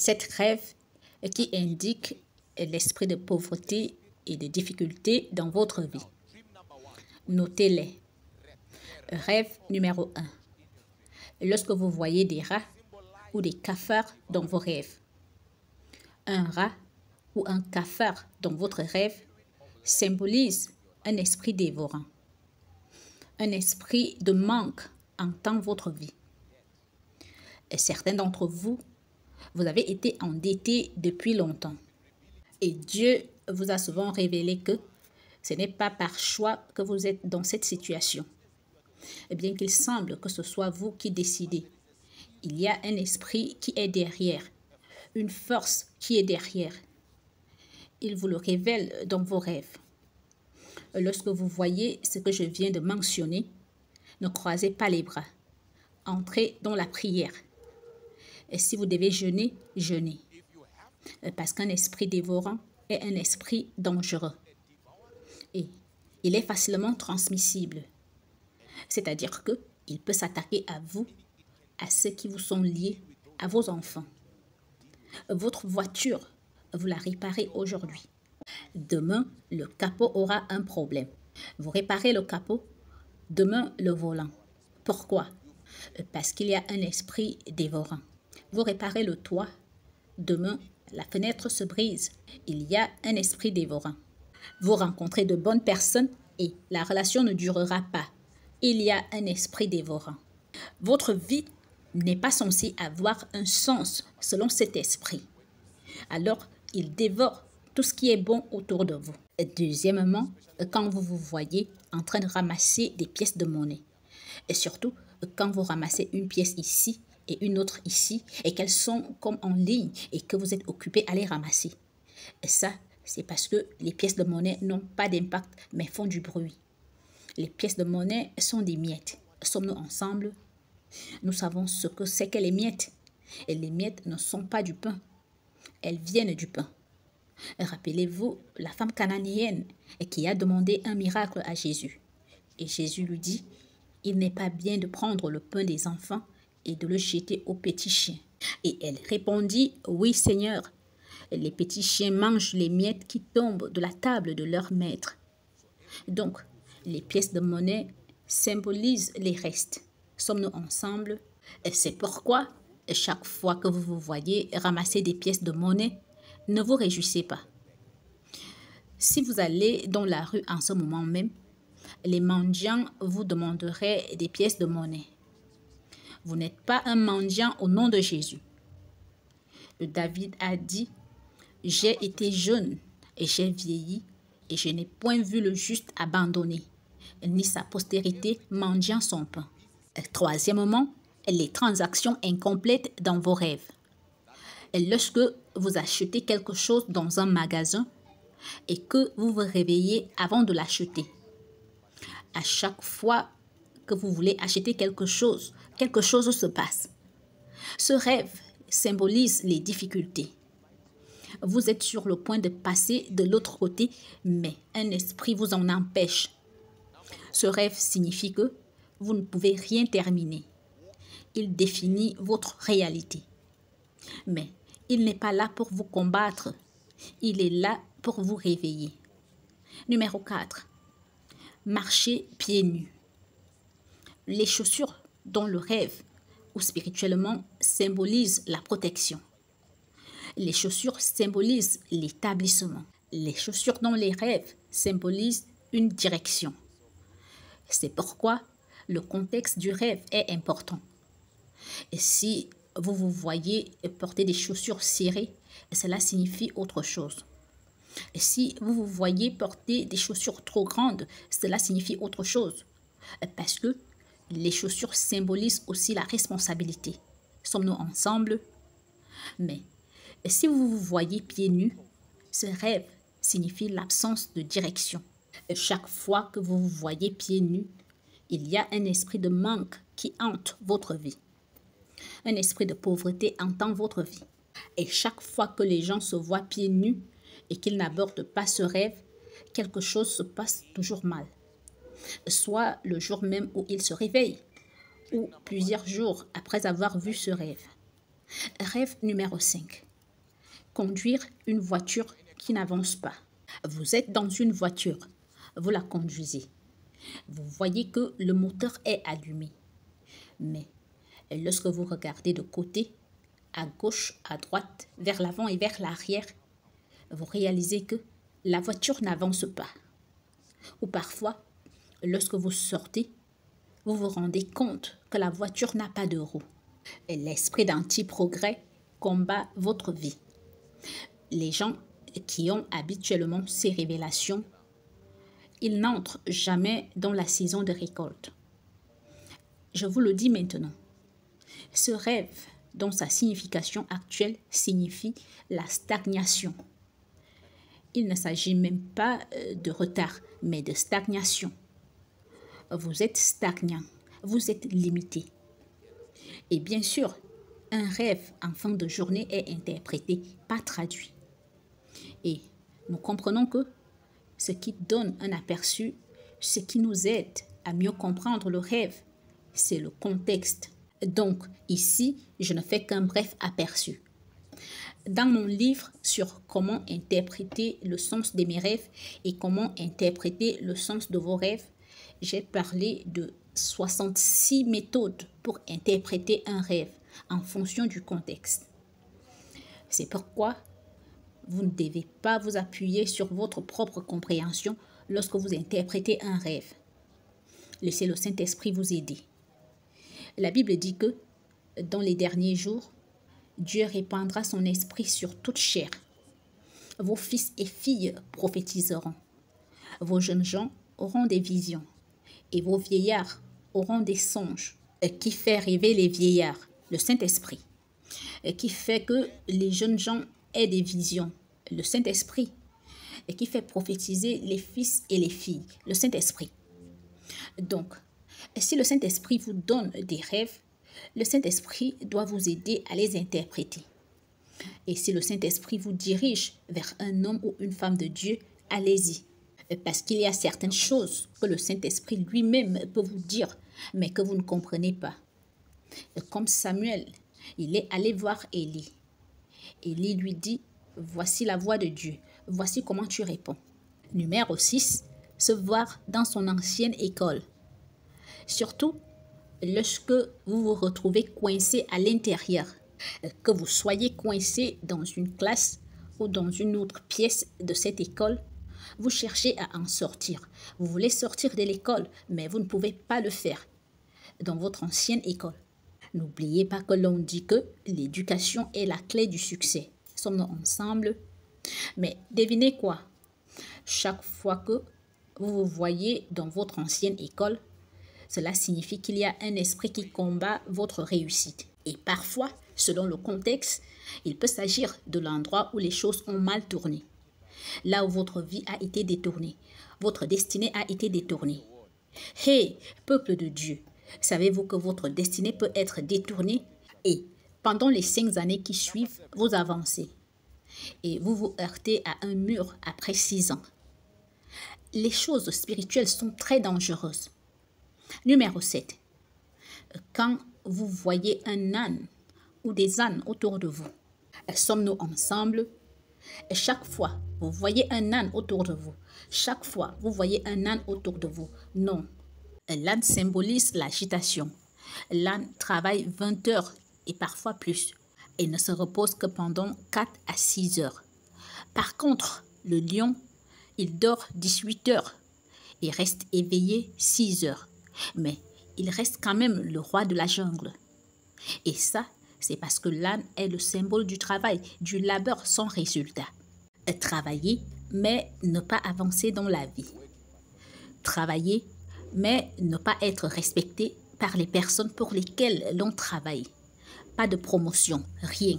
7 rêves qui indiquent l'esprit de pauvreté et de difficulté dans votre vie. Notez-les. Rêve numéro 1. Lorsque vous voyez des rats ou des cafards dans vos rêves. Un rat ou un cafard dans votre rêve symbolise un esprit dévorant. Un esprit de manque entend votre vie. Et certains d'entre vous, vous avez été endettés depuis longtemps. Et Dieu vous a souvent révélé que ce n'est pas par choix que vous êtes dans cette situation. Et bien qu'il semble que ce soit vous qui décidez, il y a un esprit qui est derrière, une force qui est derrière. Il vous le révèle dans vos rêves. Lorsque vous voyez ce que je viens de mentionner, ne croisez pas les bras. Entrez dans la prière. Et si vous devez jeûner, jeûnez. Parce qu'un esprit dévorant est un esprit dangereux. Et il est facilement transmissible. C'est-à-dire qu'il peut s'attaquer à vous, à ceux qui vous sont liés, à vos enfants. Votre voiture, vous la réparez aujourd'hui. Demain, le capot aura un problème. Vous réparez le capot, demain, le volant. Pourquoi? Parce qu'il y a un esprit dévorant. Vous réparez le toit, demain, la fenêtre se brise. Il y a un esprit dévorant. Vous rencontrez de bonnes personnes et la relation ne durera pas. Il y a un esprit dévorant. Votre vie n'est pas censée avoir un sens selon cet esprit. Alors, il dévore tout ce qui est bon autour de vous. Et deuxièmement, quand vous vous voyez en train de ramasser des pièces de monnaie. Et surtout, quand vous ramassez une pièce ici et une autre ici et qu'elles sont comme en ligne et que vous êtes occupé à les ramasser. Et ça, c'est parce que les pièces de monnaie n'ont pas d'impact mais font du bruit. Les pièces de monnaie sont des miettes. Sommes-nous ensemble? Nous savons ce que c'est que les miettes. Et les miettes ne sont pas du pain. Elles viennent du pain. Rappelez-vous la femme cananéenne qui a demandé un miracle à Jésus. Et Jésus lui dit, il n'est pas bien de prendre le pain des enfants et de le jeter aux petits chiens. Et elle répondit, oui Seigneur, les petits chiens mangent les miettes qui tombent de la table de leur maître. Donc, les pièces de monnaie symbolisent les restes. Sommes-nous ensemble? Et c'est pourquoi, chaque fois que vous vous voyez ramasser des pièces de monnaie, ne vous réjouissez pas. Si vous allez dans la rue en ce moment même, les mendiants vous demanderaient des pièces de monnaie. Vous n'êtes pas un mendiant au nom de Jésus. David a dit, « J'ai été jeune et j'ai vieilli et je n'ai point vu le juste abandonné, ni sa postérité mendiant son pain. » Troisièmement, les transactions incomplètes dans vos rêves. Lorsque vous achetez quelque chose dans un magasin et que vous vous réveillez avant de l'acheter, à chaque fois que vous voulez acheter quelque chose se passe. Ce rêve symbolise les difficultés. Vous êtes sur le point de passer de l'autre côté, mais un esprit vous en empêche. Ce rêve signifie que vous ne pouvez rien terminer. Il définit votre réalité. Mais il n'est pas là pour vous combattre. Il est là pour vous réveiller. Numéro 4. Marcher pieds nus. Les chaussures dans le rêve ou spirituellement symbolisent la protection. Les chaussures symbolisent l'établissement. Les chaussures dans les rêves symbolisent une direction. C'est pourquoi le contexte du rêve est important. Et si vous vous voyez porter des chaussures serrées, cela signifie autre chose. Et si vous vous voyez porter des chaussures trop grandes, cela signifie autre chose. Parce que les chaussures symbolisent aussi la responsabilité. Sommes-nous ensemble? Mais si vous vous voyez pieds nus, ce rêve signifie l'absence de direction. Et chaque fois que vous vous voyez pieds nus, il y a un esprit de manque qui hante votre vie. Un esprit de pauvreté entend votre vie. Et chaque fois que les gens se voient pieds nus et qu'ils n'abordent pas ce rêve, quelque chose se passe toujours mal. Soit le jour même où ils se réveillent, ou plusieurs jours après avoir vu ce rêve. Rêve numéro 5. conduire une voiture qui n'avance pas. Vous êtes dans une voiture, vous la conduisez. Vous voyez que le moteur est allumé. Mais lorsque vous regardez de côté, à gauche, à droite, vers l'avant et vers l'arrière, vous réalisez que la voiture n'avance pas. Ou parfois, lorsque vous sortez, vous vous rendez compte que la voiture n'a pas de roues. L'esprit d'anti-progrès combat votre vie. Les gens qui ont habituellement ces révélations, ils n'entrent jamais dans la saison de récolte. Je vous le dis maintenant, ce rêve, dont sa signification actuelle signifie la stagnation. Il ne s'agit même pas de retard, mais de stagnation. Vous êtes stagnant, vous êtes limité. Et bien sûr, un rêve en fin de journée est interprété, pas traduit. Et nous comprenons que ce qui donne un aperçu, ce qui nous aide à mieux comprendre le rêve, c'est le contexte. Donc, ici, je ne fais qu'un bref aperçu. Dans mon livre sur comment interpréter le sens de mes rêves et comment interpréter le sens de vos rêves, j'ai parlé de 66 méthodes pour interpréter un rêve en fonction du contexte. C'est pourquoi vous ne devez pas vous appuyer sur votre propre compréhension lorsque vous interprétez un rêve. Laissez le Saint-Esprit vous aider. La Bible dit que dans les derniers jours, Dieu répandra son esprit sur toute chair. Vos fils et filles prophétiseront. Vos jeunes gens auront des visions. Et vos vieillards auront des songes. Qui fait rêver les vieillards? Le Saint-Esprit. Qui fait que les jeunes gens aient des visions? Le Saint-Esprit. Et qui fait prophétiser les fils et les filles? Le Saint-Esprit. Donc, si le Saint-Esprit vous donne des rêves, le Saint-Esprit doit vous aider à les interpréter. Et si le Saint-Esprit vous dirige vers un homme ou une femme de Dieu, allez-y. Parce qu'il y a certaines choses que le Saint-Esprit lui-même peut vous dire, mais que vous ne comprenez pas. Comme Samuel, il est allé voir Élie. Élie lui dit, voici la voix de Dieu, voici comment tu réponds. Numéro 6, se voir dans son ancienne école. Surtout, lorsque vous vous retrouvez coincé à l'intérieur, que vous soyez coincé dans une classe ou dans une autre pièce de cette école, vous cherchez à en sortir. Vous voulez sortir de l'école, mais vous ne pouvez pas le faire dans votre ancienne école. N'oubliez pas que l'on dit que l'éducation est la clé du succès. Sommes-nous ensemble? Mais devinez quoi? Chaque fois que vous vous voyez dans votre ancienne école, cela signifie qu'il y a un esprit qui combat votre réussite. Et parfois, selon le contexte, il peut s'agir de l'endroit où les choses ont mal tourné. Là où votre vie a été détournée, votre destinée a été détournée. Hey, peuple de Dieu, savez-vous que votre destinée peut être détournée? Et pendant les 5 années qui suivent, vous avancez. Et vous vous heurtez à un mur après 6 ans. Les choses spirituelles sont très dangereuses. Numéro 7. Quand vous voyez un âne ou des ânes autour de vous, sommes-nous ensemble? Chaque fois, vous voyez un âne autour de vous. Chaque fois, vous voyez un âne autour de vous. Non. L'âne symbolise l'agitation. L'âne travaille 20 heures et parfois plus. Et ne se repose que pendant 4 à 6 heures. Par contre, le lion, il dort 18 heures et reste éveillé 6 heures. Mais il reste quand même le roi de la jungle. Et ça, c'est parce que l'âne est le symbole du travail, du labeur sans résultat. Travailler, mais ne pas avancer dans la vie. Travailler, mais ne pas être respecté par les personnes pour lesquelles l'on travaille. Pas de promotion, rien.